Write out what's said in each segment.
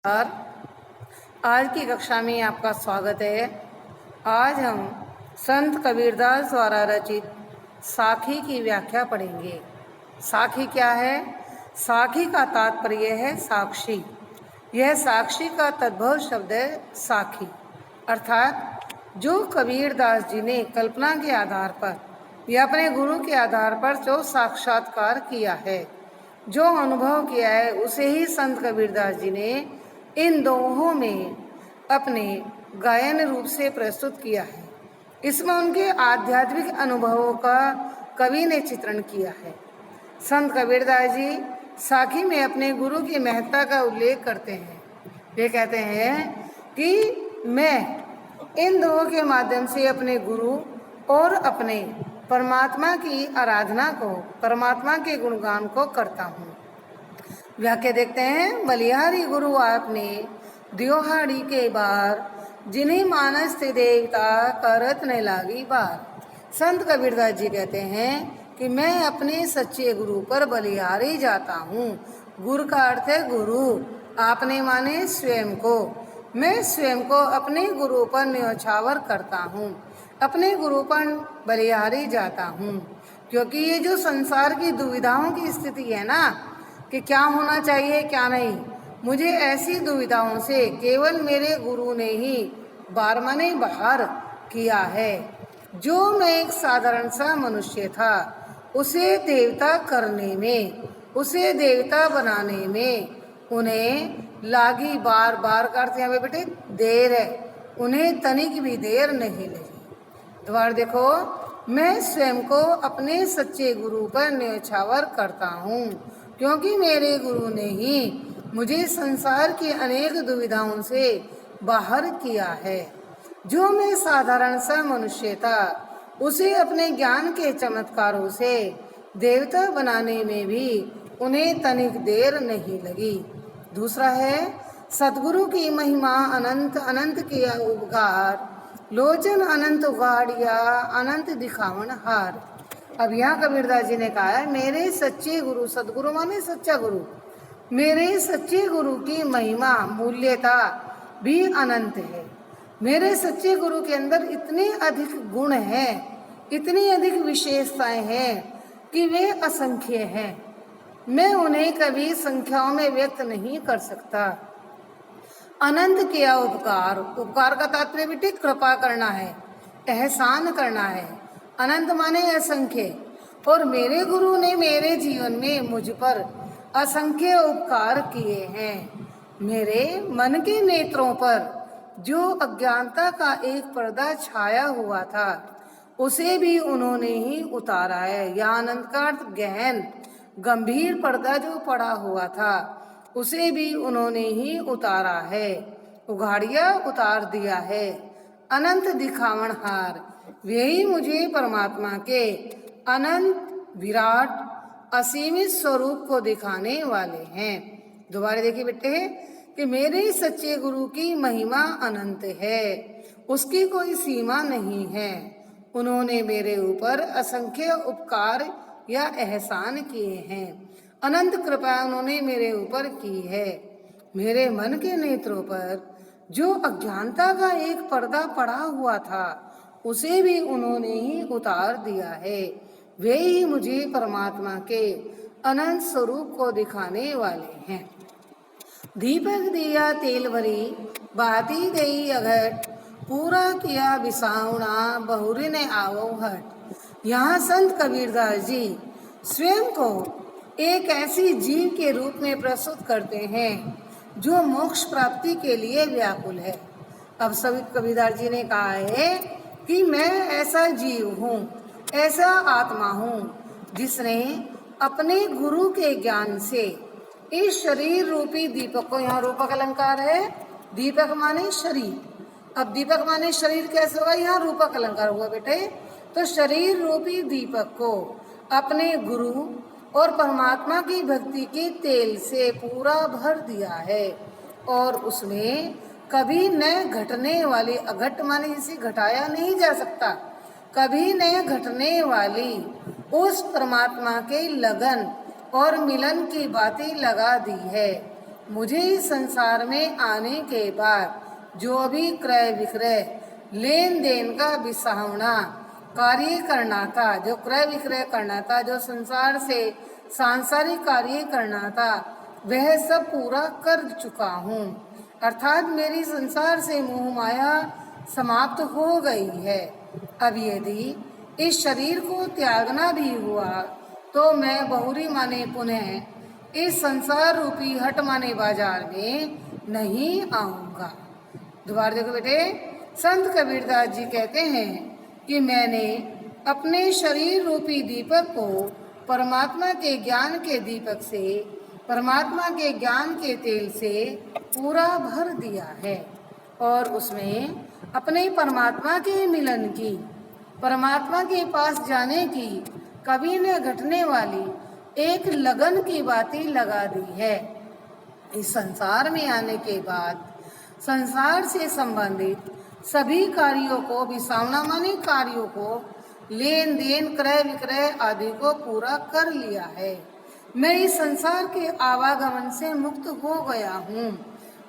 और आज की कक्षा में आपका स्वागत है। आज हम संत कबीरदास द्वारा रचित साखी की व्याख्या पढ़ेंगे। साखी क्या है? साखी का तात्पर्य है साक्षी। यह साक्षी का तद्भव शब्द है साखी, अर्थात जो कबीरदास जी ने कल्पना के आधार पर या अपने गुरु के आधार पर जो साक्षात्कार किया है, जो अनुभव किया है, उसे ही संत कबीरदास जी ने इन दोहों में अपने गायन रूप से प्रस्तुत किया है। इसमें उनके आध्यात्मिक अनुभवों का कवि ने चित्रण किया है। संत कबीरदास जी साखी में अपने गुरु की महत्ता का उल्लेख करते हैं। वे कहते हैं कि मैं इन दोहों के माध्यम से अपने गुरु और अपने परमात्मा की आराधना को, परमात्मा के गुणगान को करता हूँ। व्याख्या देखते हैं। बलिहारी गुरु आपने दियोहाड़ी के बार, जिन्हें मानस थे देवता करत न लागी बार। संत कबीरदास जी कहते हैं कि मैं अपने सच्चे गुरु पर बलिहारी जाता हूँ। गुरु का अर्थ है गुरु, आपने माने स्वयं को। मैं स्वयं को अपने गुरु पर न्यौछावर करता हूँ, अपने गुरु पर बलिहारी जाता हूँ, क्योंकि ये जो संसार की दुविधाओं की स्थिति है ना, कि क्या होना चाहिए क्या नहीं, मुझे ऐसी दुविधाओं से केवल मेरे गुरु ने ही बारमने बाहर किया है। जो मैं एक साधारण सा मनुष्य था, उसे देवता करने में, उसे देवता बनाने में उन्हें लागी बार बार करते हैं बेटे देर है, उन्हें तनिक भी देर नहीं लगी। दोबारा देखो, मैं स्वयं को अपने सच्चे गुरु पर न्यौछावर करता हूँ, क्योंकि मेरे गुरु ने ही मुझे संसार की अनेक दुविधाओं से बाहर किया है। जो मैं साधारण सा मनुष्य था, उसे अपने ज्ञान के चमत्कारों से देवता बनाने में भी उन्हें तनिक देर नहीं लगी। दूसरा है, सतगुरु की महिमा अनंत अनंत के उपकार, लोचन अनंत उगाड़िया अनंत दिखावन हार। अब यहाँ कबीरदास जी ने कहा है, मेरे सच्चे गुरु, सदगुरु माने सच्चा गुरु, मेरे सच्चे गुरु की महिमा मूल्यता भी अनंत है। मेरे सच्चे गुरु के अंदर इतने अधिक गुण हैं, इतनी अधिक विशेषताएं हैं कि वे असंख्य हैं। मैं उन्हें कभी संख्याओं में व्यक्त नहीं कर सकता। अनंत किया उपकार, उपकार का तात्पर्य बेटे कृपा करना है, एहसान करना है। अनंत माने असंख्य, और मेरे गुरु ने मेरे जीवन में मुझ पर असंख्य उपकार किए हैं। मेरे मन के नेत्रों पर जो अज्ञानता का एक पर्दा छाया हुआ था, उसे भी उन्होंने ही उतारा है। या अनंत का अर्थ गहन गंभीर पर्दा जो पड़ा हुआ था, उसे भी उन्होंने ही उतारा है, उघाड़िया उतार दिया है। अनंत दिखावन हार, वे ही मुझे परमात्मा के अनंत विराट असीमित स्वरूप को दिखाने वाले हैं। दोबारा देखिए बेटे कि मेरे सच्चे गुरु की महिमा अनंत है, उसकी कोई सीमा नहीं है। उन्होंने मेरे ऊपर असंख्य उपकार या एहसान किए हैं, अनंत कृपा उन्होंने मेरे ऊपर की है। मेरे मन के नेत्रों पर जो अज्ञानता का एक पर्दा पड़ा हुआ था, उसे भी उन्होंने ही उतार दिया है। वे ही मुझे परमात्मा के अनंत स्वरूप को दिखाने वाले हैं। दीपक दिया तेल भरी, बाती गई अघट, पूरा किया बिसावना, बहुरी ने आवो हट। यहाँ संत कबीरदास जी स्वयं को एक ऐसी जीव के रूप में प्रस्तुत करते हैं जो मोक्ष प्राप्ति के लिए व्याकुल है। अब सभी कबीरदास जी ने कहा है कि मैं ऐसा जीव हूँ, ऐसा आत्मा हूँ, जिसने अपने गुरु के ज्ञान से इस शरीर रूपी दीपक को, यहाँ रूपक अलंकार है, दीपक माने शरीर। अब दीपक माने शरीर कैसे होगा? यहाँ रूपक अलंकार हुआ बेटे। तो शरीर रूपी दीपक को अपने गुरु और परमात्मा की भक्ति के तेल से पूरा भर दिया है, और उसमें कभी न घटने वाली, अघट माने जिसे घटाया नहीं जा सकता, कभी न घटने वाली उस परमात्मा के लगन और मिलन की बातें लगा दी है। मुझे इस संसार में आने के बाद जो भी क्रय विक्रय लेन देन का बिसावना कार्य करना था, जो क्रय विक्रय करना था, जो संसार से सांसारिक कार्य करना था, वह सब पूरा कर चुका हूँ। अर्थात मेरी संसार से मोह माया समाप्त हो गई है। अब यदि इस शरीर को त्यागना भी हुआ तो मैं बहुरी माने पुनः इस संसार रूपी हट माने बाजार में नहीं आऊँगा। दोबारा देखो बेटे, संत कबीरदास जी कहते हैं कि मैंने अपने शरीर रूपी दीपक को परमात्मा के ज्ञान के दीपक से, परमात्मा के ज्ञान के तेल से पूरा भर दिया है और उसमें अपने परमात्मा के मिलन की, परमात्मा के पास जाने की कभी न घटने वाली एक लगन की बातें लगा दी है। इस संसार में आने के बाद संसार से संबंधित सभी कार्यों को, बिसावना माने कार्यों को, लेन देन क्रय विक्रय आदि को पूरा कर लिया है। मैं इस संसार के आवागमन से मुक्त हो गया हूँ।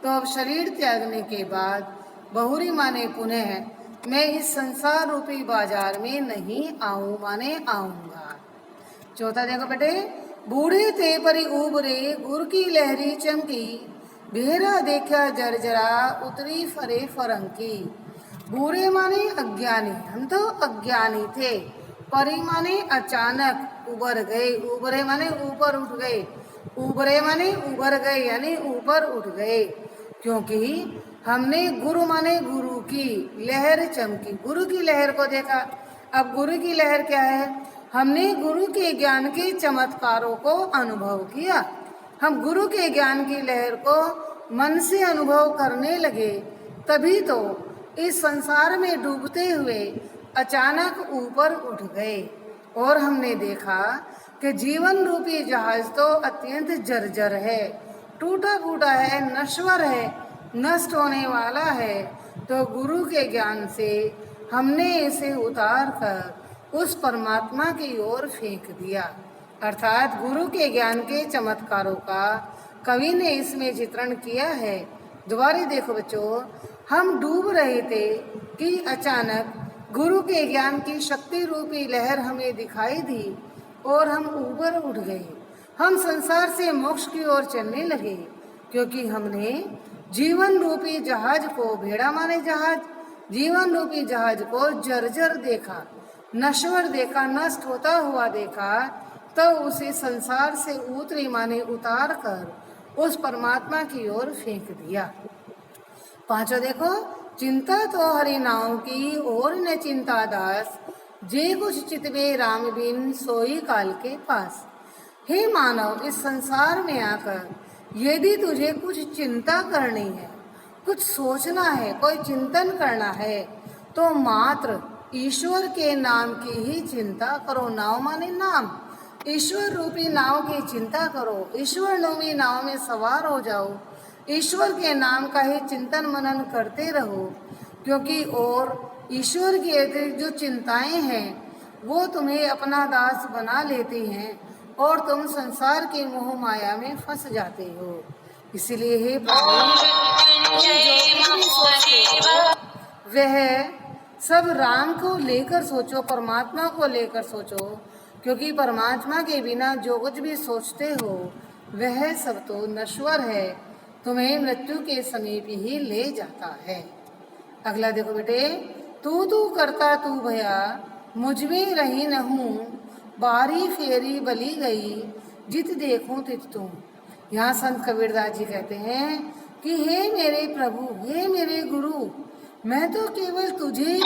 तो अब शरीर त्यागने के बाद बहुरी माने पुनः मैं इस संसार रूपी बाजार में नहीं आऊँ माने आऊँगा। चौथा देखो बेटे, बूढ़े थे परी उबरे गुर की लहरी चमकी, बेहरा देखा जरजरा उतरी फरे फरंकी। बूढ़े माने अज्ञानी, हम तो अज्ञानी थे। परी माने अचानक उबर गए, उबरे माने ऊपर उठ गए, उबरे माने उबर गए यानी ऊपर उठ गए, क्योंकि हमने गुरु माने गुरु की लहर चमकी, गुरु की लहर को देखा। अब गुरु की लहर क्या है? हमने गुरु के ज्ञान के चमत्कारों को अनुभव किया। हम गुरु के ज्ञान की लहर को मन से अनुभव करने लगे, तभी तो इस संसार में डूबते हुए अचानक ऊपर उठ गए और हमने देखा कि जीवन रूपी जहाज तो अत्यंत जर्जर है, टूटा फूटा है, नश्वर है, नष्ट होने वाला है। तो गुरु के ज्ञान से हमने इसे उतार कर उस परमात्मा की ओर फेंक दिया। अर्थात गुरु के ज्ञान के चमत्कारों का कवि ने इसमें चित्रण किया है। दोबारा देखो बच्चों, हम डूब रहे थे कि अचानक गुरु के ज्ञान की शक्ति रूपी लहर हमें दिखाई दी और हम ऊपर उठ गए। हम संसार से मोक्ष की ओर चलने लगे, क्योंकि हमने जीवन रूपी जहाज को, भेड़ा माने जहाज, जीवन रूपी जहाज को जर्जर देखा, नश्वर देखा, नष्ट होता हुआ देखा, तो उसे संसार से उतरी माने उतार कर उस परमात्मा की ओर फेंक दिया। पांचों देखो, चिंता तो हरि नाम की और न चिंता दास, जे कुछ चितवे राम बिन सोई काल के पास। हे मानव, इस संसार में आकर यदि तुझे कुछ चिंता करनी है, कुछ सोचना है, कोई चिंतन करना है, तो मात्र ईश्वर के नाम की ही चिंता करो। नाव माने नाम, ईश्वर रूपी नाव की चिंता करो। ईश्वर रूपी नाव में सवार हो जाओ, ईश्वर के नाम का ही चिंतन मनन करते रहो, क्योंकि और ईश्वर की अतिरिक्त जो चिंताएं हैं वो तुम्हें अपना दास बना लेती हैं और तुम संसार के मोह माया में फंस जाते हो। इसलिए हे वह सब राम को लेकर सोचो, परमात्मा को लेकर सोचो, क्योंकि परमात्मा के बिना जो कुछ भी सोचते हो वह सब तो नश्वर है, तुम्हें मृत्यु के समीप ही ले जाता है। अगला देखो बेटे, तू करता तू भया, मुझ में रही न हूँ, बारी फेरी बली गई, जित देखूं तित तू। यहाँ संत कबीरदास जी कहते हैं कि हे मेरे प्रभु, हे मेरे गुरु, मैं तो केवल तुझे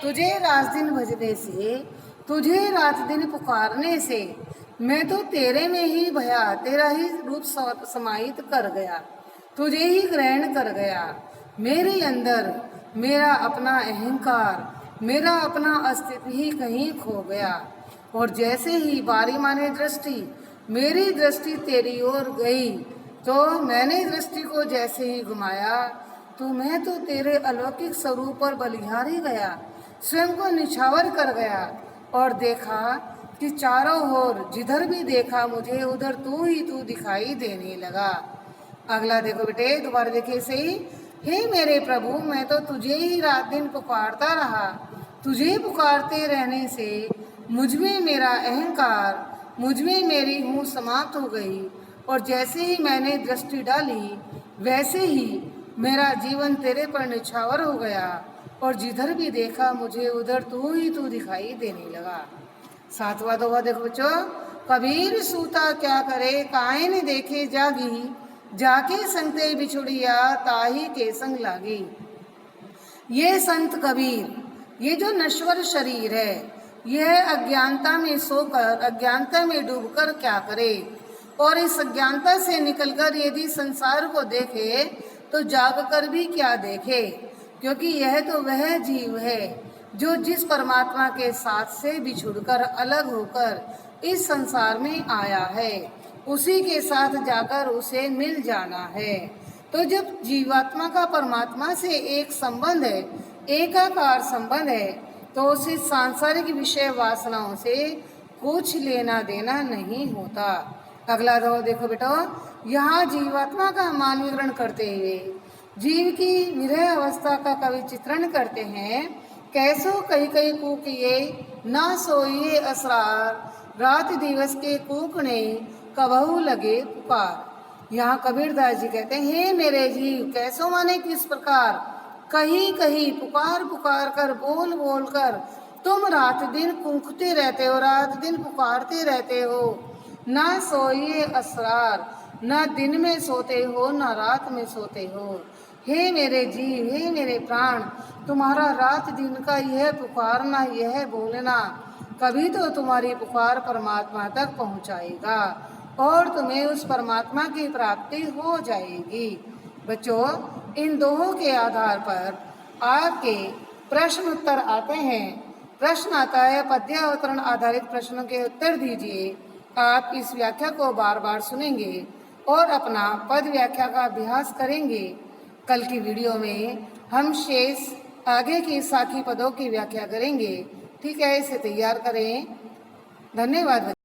तुझे रात दिन भजने से, तुझे रात दिन पुकारने से मैं तो तेरे में ही भया, तेरा ही रूप समाहित कर गया, तुझे ही ग्रहण कर गया। मेरे अंदर मेरा अपना अहंकार, मेरा अपना अस्तित्व ही कहीं खो गया। और जैसे ही बारी माने दृष्टि, मेरी दृष्टि तेरी ओर गई, तो मैंने दृष्टि को जैसे ही घुमाया तो मैं तो तेरे अलौकिक स्वरूप पर बलिहारी गया, स्वयं को निछावर कर गया और देखा कि चारों ओर जिधर भी देखा मुझे उधर तू ही तू दिखाई देने लगा। अगला देखो बेटे, दोबारा देखिए सही। हे मेरे प्रभु, मैं तो तुझे ही रात दिन पुकारता रहा। तुझे पुकारते रहने से मुझ में मेरा अहंकार, मुझ में मेरी हूँ समाप्त हो गई, और जैसे ही मैंने दृष्टि डाली वैसे ही मेरा जीवन तेरे पर निछावर हो गया, और जिधर भी देखा मुझे उधर तू ही तू दिखाई देने लगा। सातवां दोहा देखो बच्चों, कबीर सूता क्या करे काहे न देखे जागी, जाके संगते बिछुड़िया ताही के संग लागी। ये संत कबीर, ये जो नश्वर शरीर है, यह अज्ञानता में सोकर, अज्ञानता में डूबकर क्या करे, और इस अज्ञानता से निकलकर यदि संसार को देखे तो जागकर भी क्या देखे, क्योंकि यह तो वह जीव है जो जिस परमात्मा के साथ से बिछुड़कर अलग होकर इस संसार में आया है, उसी के साथ जाकर उसे मिल जाना है। तो जब जीवात्मा का परमात्मा से एक संबंध है, एकाकार संबंध है, तो उसे सांसारिक विषय वासनाओं से कुछ लेना देना नहीं होता। अगला देखो बेटा, यहाँ जीवात्मा का मानवीकरण करते हुए जीव की निरह अवस्था का कवि चित्रण करते हैं। कैसो कही कही कूकिए ना सोइए असरार, रात दिवस के कूकने कबहू लगे पुकार। यहाँ कबीरदास जी कहते हैं, हे मेरे जीव, कैसो माने किस प्रकार, कहीं कहीं पुकार पुकार कर, बोल बोल कर तुम रात दिन कूकते रहते हो, रात दिन पुकारते रहते हो। ना सोइए असरार, ना दिन में सोते हो ना रात में सोते हो। हे मेरे जीव, हे मेरे प्राण, तुम्हारा रात दिन का यह पुकारना, यह बोलना कभी तो तुम्हारी पुकार परमात्मा तक पहुंचाएगा और तुम्हें उस परमात्मा की प्राप्ति हो जाएगी। बच्चों, इन दोहों के आधार पर आपके प्रश्न उत्तर आते हैं। प्रश्न आता है, पद्यावतरण आधारित प्रश्नों के उत्तर दीजिए। आप इस व्याख्या को बार बार सुनेंगे और अपना पद व्याख्या का अभ्यास करेंगे। कल की वीडियो में हम शेष आगे की साखी पदों की व्याख्या करेंगे। ठीक है, इसे तैयार करें। धन्यवाद।